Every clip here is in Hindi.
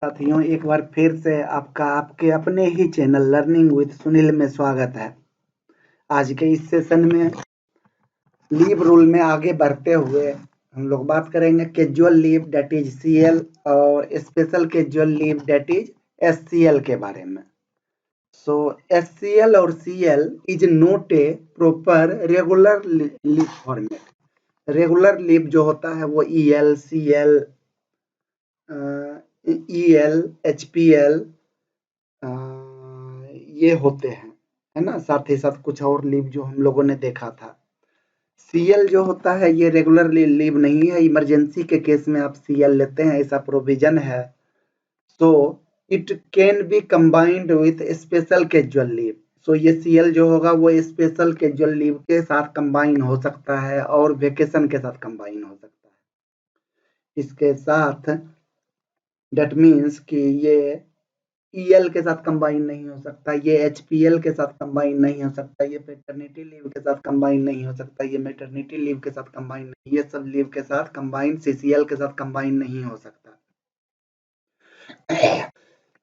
साथियों, एक बार फिर से आपका आपके अपने ही चैनल लर्निंग विद सुनील में स्वागत है। आज के इस सेशन में लीव रूल में आगे बढ़ते हुए हम लोग बात करेंगे casual leave that is CL और special casual leave that is SCL के बारे में। सो एससीएल और CL is not a proper regular leave format. Regular leave जो होता है वो ईएल, सीएल, ईएल, एचपीएल ये होते हैं, है ना। साथ ही साथ कुछ और लीव जो हम लोगों ने देखा था। सीएल जो होता है ये रेगुलर लीव नहीं है, इमरजेंसी के केस में आप सीएल लेते हैं, ऐसा प्रोविजन है। So it can be combined with special casual leave. So ये सीएल जो होगा वो स्पेशल कैजुअल लीव के साथ कंबाइन हो सकता है और वेकेशन के साथ कंबाइन हो सकता है। इसके साथ दैट मीन्स कि ये ईएल के साथ कंबाइन नहीं हो सकता, ये एचपीएल के साथ कंबाइन नहीं हो सकता, ये पैटर्निटी लीव के साथ कंबाइन नहीं हो सकता, ये मैटरनिटी लीव के साथ कंबाइन नहीं, ये सब लीव के साथ कंबाइन सीसीएल के साथ कंबाइन नहीं हो सकता।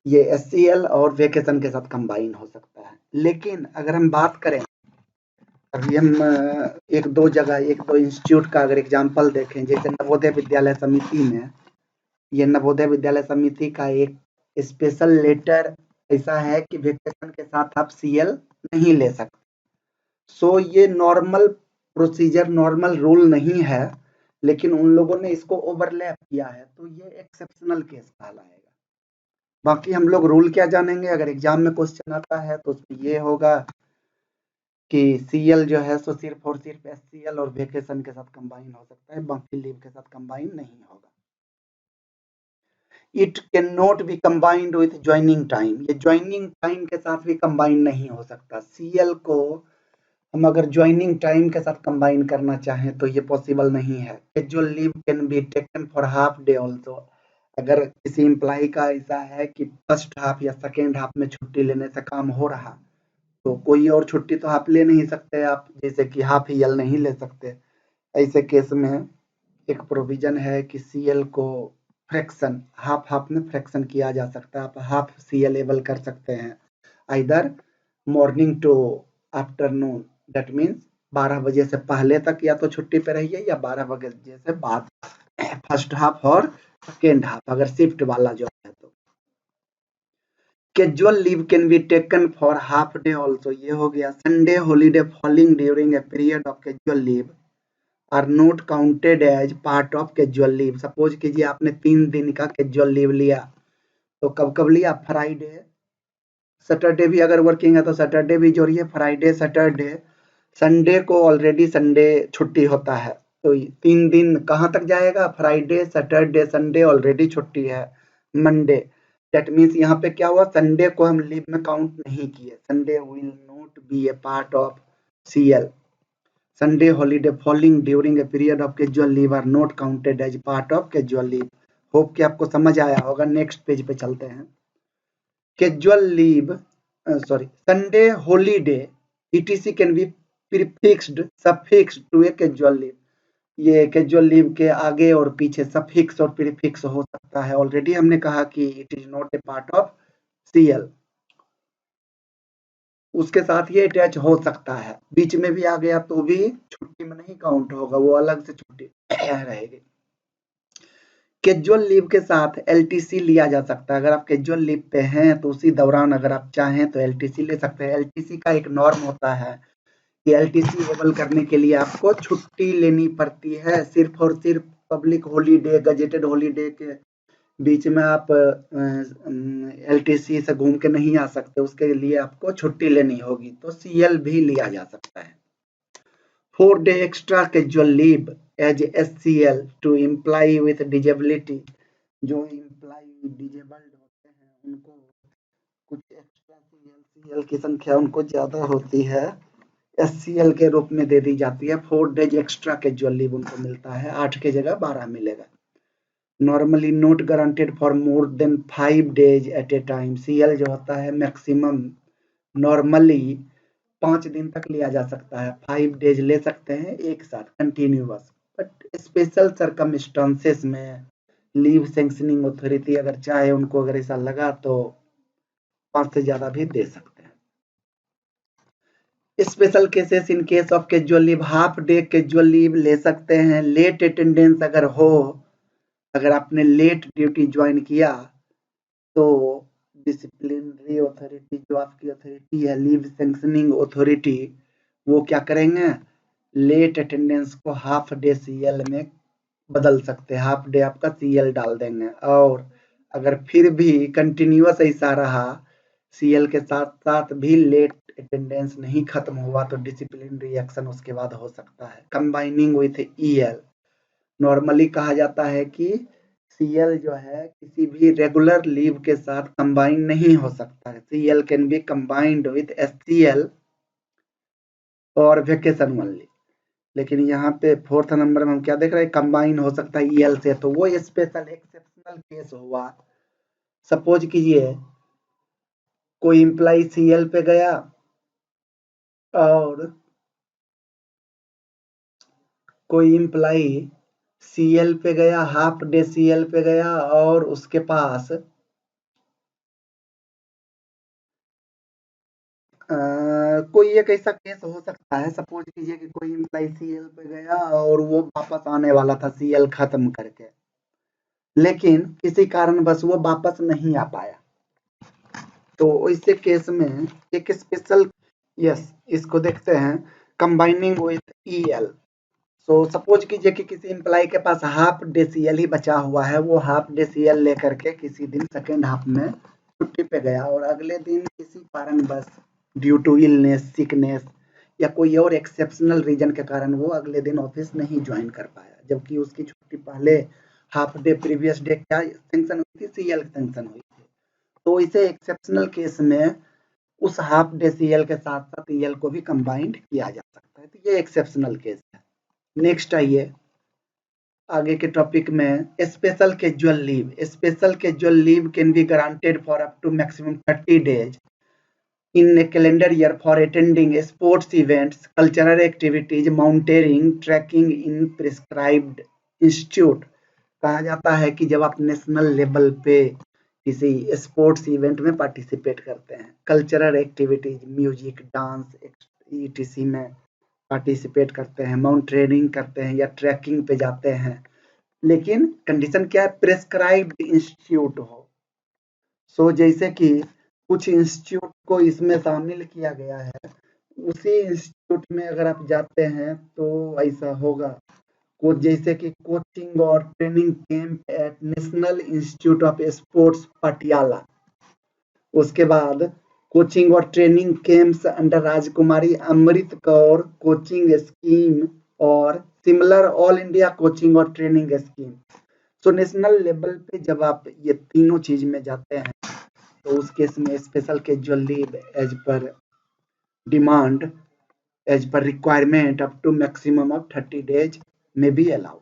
ये एससीएल और वेकेशन के साथ कंबाइन हो सकता है। लेकिन अगर हम बात करें, अभी हम एक दो इंस्टीट्यूट का अगर एग्जाम्पल देखें, जैसे नवोदय विद्यालय समिति में, ये नवोदय विद्यालय समिति का एक स्पेशल लेटर ऐसा है कि वेकेशन के साथ आप सीएल नहीं ले सकते। सो ये नॉर्मल प्रोसीजर, नॉर्मल रूल नहीं है, लेकिन उन लोगों ने इसको ओवरलैप किया है, तो ये एक्सेप्शनल केस कहलाएगा। बाकी हम लोग रूल क्या जानेंगे, अगर एग्जाम में क्वेश्चन आता है तो उसमें ये होगा कि सीएल जो है सो सिर्फ और सिर्फ एससीएल और वेकेशन के साथ कंबाइन हो सकता है, बाकी लीव के साथ कंबाइन नहीं होगा। It can not be combined with joining time. ये ज्वाइनिंग टाइम के साथ भी कंबाइन नहीं हो सकता। सीएल को हम अगर ज्वाइनिंग टाइम के साथ कंबाइन करना चाहें तो ये पॉसिबल नहीं है। Casual leave can be taken for half day also. अगर किसी एम्प्लॉय का ऐसा है कि फर्स्ट हाफ या सेकेंड हाफ में छुट्टी लेने से काम हो रहा, तो कोई और छुट्टी तो आप ले नहीं सकते, आप जैसे कि हाफ ईएल नहीं ले सकते। ऐसे केस में एक प्रोविजन है कि सीएल को फ्रैक्शन, हाफ हाफ में फ्रैक्शन किया जा सकता है। आप हाफ सीएल एबल कर सकते हैं, either morning to afternoon, that means 12 बजे से पहले तक या तो छुट्टी पे रहिए या 12 बजे से बाद, फर्स्ट हाफ और सेकेंड हाफ, अगर शिफ्ट वाला जो है तो। Casual leave can be taken for half day also, ये हो गया। Sunday holiday falling during a period of casual leave are not counted as part of casual leave. Suppose कीजिए आपने 3 दिन का कैजुअल लीव लिया, तो कब कब लिया, फ्राइडे, सैटरडे भी अगर वर्किंग है तो सैटरडे भी जोड़िए, फ्राइडे, सैटरडे, संडे को ऑलरेडी संडे छुट्टी होता है, तो 3 दिन कहाँ तक जाएगा, फ्राइडे, सैटरडे, संडे ऑलरेडी छुट्टी है, मंडे। दैट मीन्स यहाँ पे क्या हुआ, संडे को हम लीव में काउंट नहीं किए। Sunday will not be a part of CL. Sunday holiday falling during a period of casual leave are not counted as part of casual leave. Hope कि आपको समझ आया होगा। नेक्स्ट पेज पे चलते हैं। Casual leave, sorry, Sunday holiday ETC can be prefixed suffixed to a casual leave. ये कैजुअल लीव के आगे और पीछे सफिक्स और प्रीफिक्स हो सकता है। ऑलरेडी हमने कहा कि it is not a part of CL, उसके साथ ये अटैच हो सकता है। बीच में भी आ गया तो भी छुट्टी में नहीं काउंट होगा, वो अलग से छुट्टी रहेगी। कैजुअल लीव के साथ एलटीसी लिया जा सकता है। अगर आप कैजुअल लीव पे हैं तो उसी दौरान अगर आप चाहें तो एलटीसी ले सकते हैं। एलटीसी का एक नॉर्म होता है कि एलटीसी एबल करने के लिए आपको छुट्टी लेनी पड़ती है। सिर्फ और सिर्फ पब्लिक हॉलीडे, गजेटेड हॉलीडे के बीच में आप एलटीसी से घूम के नहीं आ सकते, उसके लिए आपको छुट्टी लेनी होगी, तो सीएल भी लिया जा सकता है। 4 day extra casual leave as SCL to employee with disability। जो एम्प्लॉय डिजेबल्ड होते हैं उनको कुछ एक्स्ट्रा सीएल की संख्या उनको ज्यादा होती है, एससीएल के रूप में दे दी जाती है। 4 days एक्स्ट्रा कैजुअल लीव उनको मिलता है, 8 के जगह 12 मिलेगा। Normally not guaranteed for more than 5 days at a time. CL जो होता है मैक्सिमम नॉर्मली 5 दिन तक लिया जा सकता है, 5 डेज ले सकते हैं एक साथ कंटिन्यूअस। बट स्पेशल सरकमस्टांसेस में लीव सैंक्शनिंग अथॉरिटी अगर चाहे उनको अगर ऐसा लगा तो 5 से ज्यादा भी दे सकते हैं। Special cases in case of casual leave, half day casual leave ले सकते हैं। लेट अटेंडेंस अगर हो, अगर आपने लेट ड्यूटी ज्वाइन किया तो डिसिप्लिनरी अथॉरिटी जो आपकी अथॉरिटी है, लीव सैंक्शनिंग अथॉरिटी, वो क्या करेंगे, लेट अटेंडेंस को हाफ डे सीएल में बदल सकते हैं, हाफ डे आपका सीएल डाल देंगे। और अगर फिर भी कंटिन्यूअस ऐसा रहा, सीएल के साथ साथ भी लेट अटेंडेंस नहीं खत्म हुआ, तो डिसिप्लिनरी एक्शन उसके बाद हो सकता है। कंबाइनिंग विथ ईएल, नॉर्मली कहा जाता है कि सीएल जो है किसी भी रेगुलर लीव के साथ कंबाइन नहीं हो सकता है। CL can be combined with SCL और वेकेशन ओनली। लेकिन यहाँ पे 4th नंबर में हम क्या देख रहे हैं, कंबाइन हो सकता है ईएल से, तो वो स्पेशल एक्सेप्शनल केस हुआ। सपोज कीजिए कोई एम्प्लॉय सीएल पे गया और कोई एम्प्लॉय सीएल पे गया, हाफ डे सीएल पे गया, और उसके पास कोई एक ऐसा केस हो सकता है, सपोज कीजिए कि कोई एम्प्लॉय सीएल पे गया और वो वापस आने वाला था सीएल खत्म करके, लेकिन किसी कारणवश वो वापस नहीं आ पाया, तो ऐसे केस में एक स्पेशल, यस, इसको देखते हैं combining with EL. So suppose कीजिए कि किसी एम्प्लॉय के पास हाफ डे सीएल ही बचा हुआ है, वो हाफ डे सीएल लेकर के किसी दिन सेकेंड हाफ में छुट्टी पे गया और अगले दिन किसी कारणवश ड्यू टू इलनेस, सिकनेस या कोई और एक्सेप्शनल रीजन के कारण वो अगले दिन ऑफिस नहीं ज्वाइन कर पाया, जबकि उसकी छुट्टी पहले हाफ डे प्रीवियस डे क्या सेंक्शन हुई थी, सीएल सेंक्शन हुई थी। तो इसे एक्सेप्शनल केस में उस हाफ डे सीएल के साथ साथ ईएल को भी कंबाइंड किया जा सकता है, तो ये एक्सेप्शनल केस है। नेक्स्ट आइए आगे के टॉपिक में, special casual leave. Special casual leave can be granted for up to maximum 30 days in a calendar year for attending sports events, cultural activities, mountaineering, trekking in prescribed institute। कहा जाता है कि जब आप नेशनल लेवल पे किसी स्पोर्ट्स इवेंट में पार्टिसिपेट करते हैं, cultural activities, music, dance, etc में पार्टिसिपेट करते हैं, माउंटेनियरिंग करते हैं या ट्रैकिंग पे जाते हैं, लेकिन कंडीशन क्या है, प्रेस्क्राइब्ड इंस्टीट्यूट हो। सो जैसे कि कुछ इंस्टीट्यूट को इसमें शामिल किया गया है, उसी इंस्टीट्यूट में अगर आप जाते हैं तो ऐसा होगा, को जैसे कि कोचिंग और training camp at national institute of sports Patiala, उसके बाद कोचिंग और ट्रेनिंग कैंप्स अंडर राजकुमारी अमृत कौर कोचिंग स्कीम और सिमिलर ऑल इंडिया कोचिंग और training scheme. So national level पे जब आप ये तीनों चीज में जाते हैं तो उस केस में special casual leave as per demand, as per requirement up to maximum of 30 days में बी अलाउड।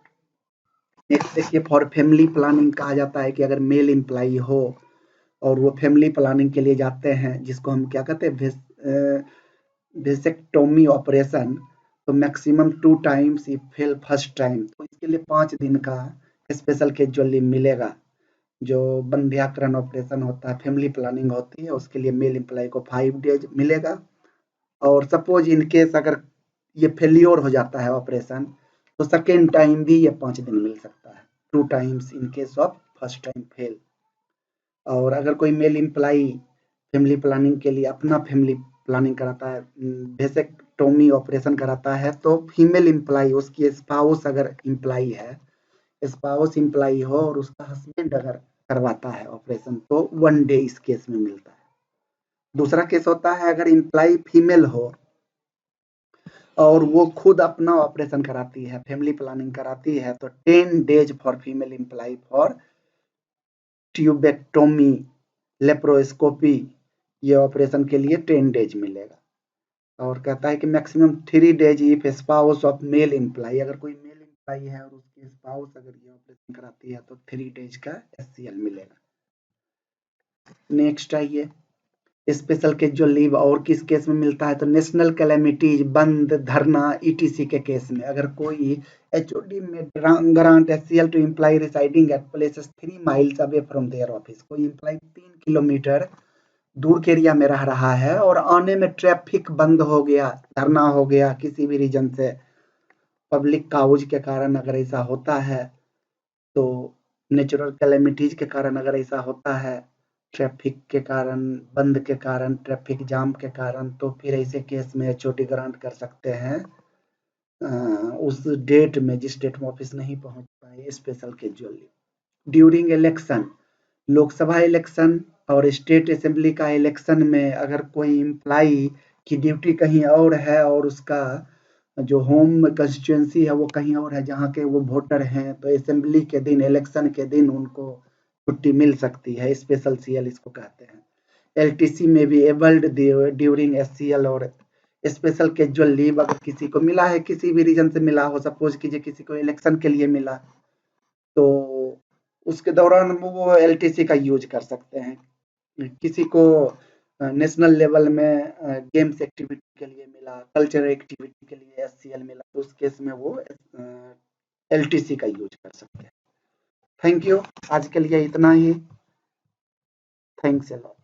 नेक्स्ट देखिए, फॉर फैमिली प्लानिंग कहा जाता है कि अगर मेल एम्प्लॉई हो और वो फैमिली प्लानिंग के लिए जाते हैं, जिसको हम क्या कहते हैं, वेसेक्टोमी ऑपरेशन, तो maximum 2 times if fail first time, तो इसके लिए 5 दिन का स्पेशल कैजुअल लीव मिलेगा। जो बंध्याकरण ऑपरेशन होता है, फैमिली प्लानिंग होती है, उसके लिए मेल एम्प्लॉय को 5 days मिलेगा। और सपोज इन केस अगर ये फेल्योर हो जाता है ऑपरेशन, तो सेकेंड टाइम भी ये 5 दिन मिल सकता है, 2 times in case of first time fail. और अगर कोई मेल एम्प्लॉय फैमिली प्लानिंग के लिए अपना फैमिली प्लानिंग कराता है, वेसेक्टोमी ऑपरेशन कराता है, तो फीमेल एम्प्लॉय, उसकी स्पाउस अगर एम्प्लॉय है, स्पाउस एम्प्लॉय हो और उसका हस्बैंड अगर करवाता है ऑपरेशन, तो 1 day इस केस में मिलता है। दूसरा केस होता है अगर एम्प्लॉय फीमेल हो और वो खुद अपना ऑपरेशन कराती है, फैमिली प्लानिंग कराती है, तो 10 days for female employee for tubectomy, laparoscopy, ये ऑपरेशन के लिए 10 days मिलेगा। और कहता है कि maximum 3 days if spouse of male employee, अगर कोई मेल एम्प्लॉय है और उसकी स्पाउस अगर ये ऑपरेशन कराती है तो 3 days का एससीएल मिलेगा। नेक्स्ट आइए, स्पेशल कैजुअल लीव और किस केस में मिलता है? तो नेशनल कैलेमिटीज, बंद, धरना, ईटीसी के केस में। अगर कोई एचओडी में grant HCL to employee residing at places 3 miles away from their office, कोई एम्प्लॉय 3 किलोमीटर दूर के एरिया में रह रहा है और आने में ट्रैफिक बंद हो गया, धरना हो गया, किसी भी रीजन से पब्लिक काउज के कारण अगर ऐसा होता है, तो नेचुरल कैलेमिटीज के कारण अगर ऐसा होता है, ट्रैफिक के कारण, बंद के कारण, ट्रैफिक जाम के कारण, तो फिर ऐसे केस में एचओडी ग्रांट कर सकते हैं उस डेट में जिस डेट में ऑफिस नहीं पहुंच पाए special casual leave. During election, Lok Sabha election और स्टेट असेंबली का इलेक्शन में अगर कोई एम्प्लाई की ड्यूटी कहीं और है और उसका जो होम कंस्टिट्यूएंसी है वो कहीं और है जहाँ के वो वोटर हैं, तो असेंबली के दिन, इलेक्शन के दिन उनको छुट्टी मिल सकती है। स्पेशल सीएल इसको कहते हैं। एलटीसी में भी एबल्ड ड्यूरिंग एससीएल और स्पेशल कैजुअल लीव अगर किसी को मिला है, किसी भी रीजन से मिला हो, सपोज कीजिए किसी को इलेक्शन के लिए मिला, तो उसके दौरान वो एलटीसी का यूज कर सकते हैं। किसी को नेशनल लेवल में गेम्स एक्टिविटी के लिए मिला, कल्चरल एक्टिविटी के लिए एससीएल मिला, तो उस केस में वो एलटीसी का यूज कर सकते हैं। थैंक यू, आज के लिए इतना ही। Thanks a lot.